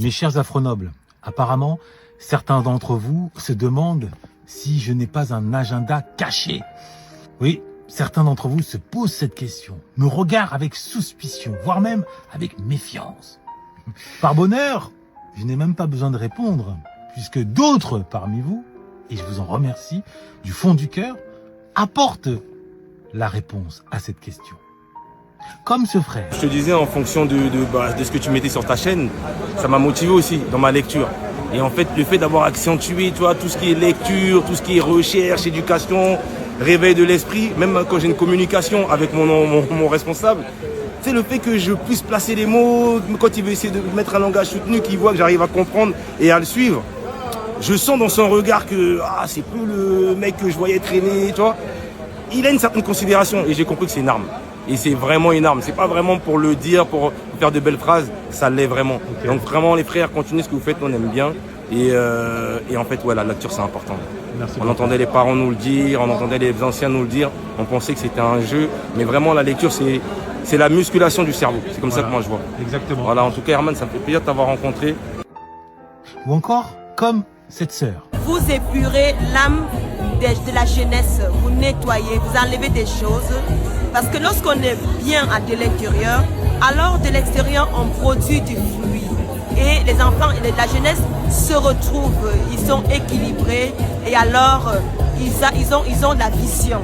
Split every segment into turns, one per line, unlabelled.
Mes chers afronobles, apparemment, certains d'entre vous se demandent si je n'ai pas un agenda caché. Oui, certains d'entre vous se posent cette question, me regardent avec suspicion, voire même avec méfiance. Par bonheur, je n'ai même pas besoin de répondre, puisque d'autres parmi vous, et je vous en remercie du fond du cœur, apportent la réponse à cette question. Comme ce frère.
Je te disais, en fonction de ce que tu mettais sur ta chaîne, ça m'a motivé aussi dans ma lecture. Et en fait, le fait d'avoir accentué, tu vois, tout ce qui est lecture, tout ce qui est recherche, éducation, réveil de l'esprit, même quand j'ai une communication avec mon responsable, c'est le fait que je puisse placer les mots, quand il veut essayer de mettre un langage soutenu, qu'il voit que j'arrive à comprendre et à le suivre. Je sens dans son regard que c'est plus le mec que je voyais traîner, tu vois. Il a une certaine considération et j'ai compris que c'est une arme. Et c'est vraiment une arme. C'est pas vraiment pour le dire, pour faire de belles phrases, ça l'est vraiment. Okay. Donc vraiment les frères, continuez ce que vous faites, on aime bien. Et en fait, ouais, la lecture c'est important.
Merci
on entendait les parents nous le dire, on entendait les anciens nous le dire, on pensait que c'était un jeu, mais vraiment la lecture c'est la musculation du cerveau. C'est comme ça que moi je vois.
Exactement.
Voilà, en tout cas Herman, ça me fait plaisir de t'avoir rencontré.
Ou encore, comme cette sœur.
Vous épurez l'âme de la jeunesse, vous nettoyez, vous enlevez des choses. Parce que lorsqu'on est bien de l'intérieur, alors de l'extérieur, on produit du fruit. Et les enfants et la jeunesse se retrouvent, ils sont équilibrés et alors ils ont la vision.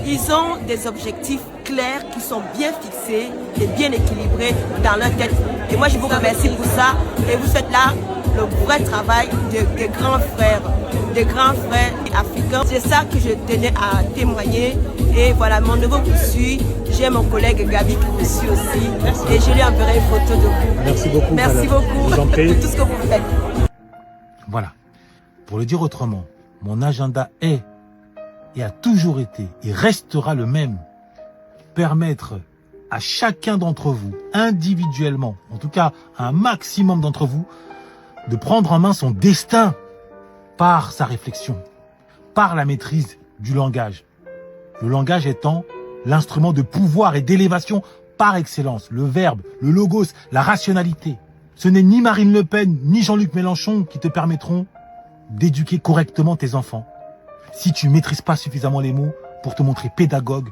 Ils ont des objectifs clairs qui sont bien fixés et bien équilibrés dans leur tête. Et moi, je vous remercie pour ça. Et vous faites là le vrai travail des grands frères africains. C'est ça que je tenais à témoigner. Et voilà, mon neveu vous suit. J'ai mon collègue Gabi qui vous suit aussi. Merci. Et je lui enverrai une photo de vous.
Merci beaucoup.
Merci beaucoup pour tout ce que vous faites.
Voilà. Pour le dire autrement, mon agenda est et a toujours été et restera le même. Permettre à chacun d'entre vous, individuellement, en tout cas à un maximum d'entre vous, de prendre en main son destin par sa réflexion, par la maîtrise du langage. Le langage étant l'instrument de pouvoir et d'élévation par excellence, le verbe, le logos, la rationalité. Ce n'est ni Marine Le Pen, ni Jean-Luc Mélenchon qui te permettront d'éduquer correctement tes enfants. Si tu ne maîtrises pas suffisamment les mots pour te montrer pédagogue,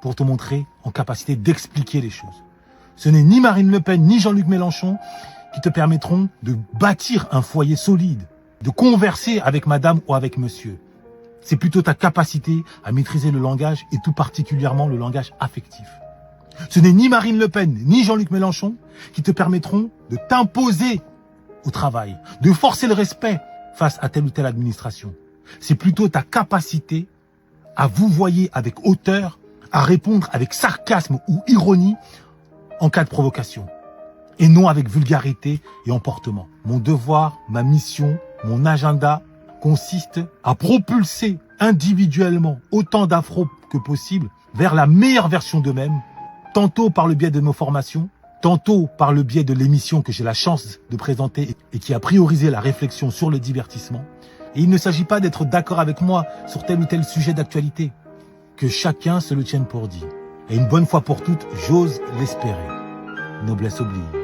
pour te montrer en capacité d'expliquer les choses. Ce n'est ni Marine Le Pen, ni Jean-Luc Mélenchon qui te permettront de bâtir un foyer solide, de converser avec madame ou avec monsieur. C'est plutôt ta capacité à maîtriser le langage et tout particulièrement le langage affectif. Ce n'est ni Marine Le Pen, ni Jean-Luc Mélenchon qui te permettront de t'imposer au travail, de forcer le respect face à telle ou telle administration. C'est plutôt ta capacité à vouvoyer avec hauteur, à répondre avec sarcasme ou ironie en cas de provocation. Et non avec vulgarité et emportement. Mon devoir, ma mission, mon agenda consiste à propulser individuellement autant d'afros que possible vers la meilleure version d'eux-mêmes, tantôt par le biais de nos formations, tantôt par le biais de l'émission que j'ai la chance de présenter et qui a priorisé la réflexion sur le divertissement. Et il ne s'agit pas d'être d'accord avec moi sur tel ou tel sujet d'actualité. Que chacun se le tienne pour dit. Et une bonne fois pour toutes, j'ose l'espérer. Noblesse oblige.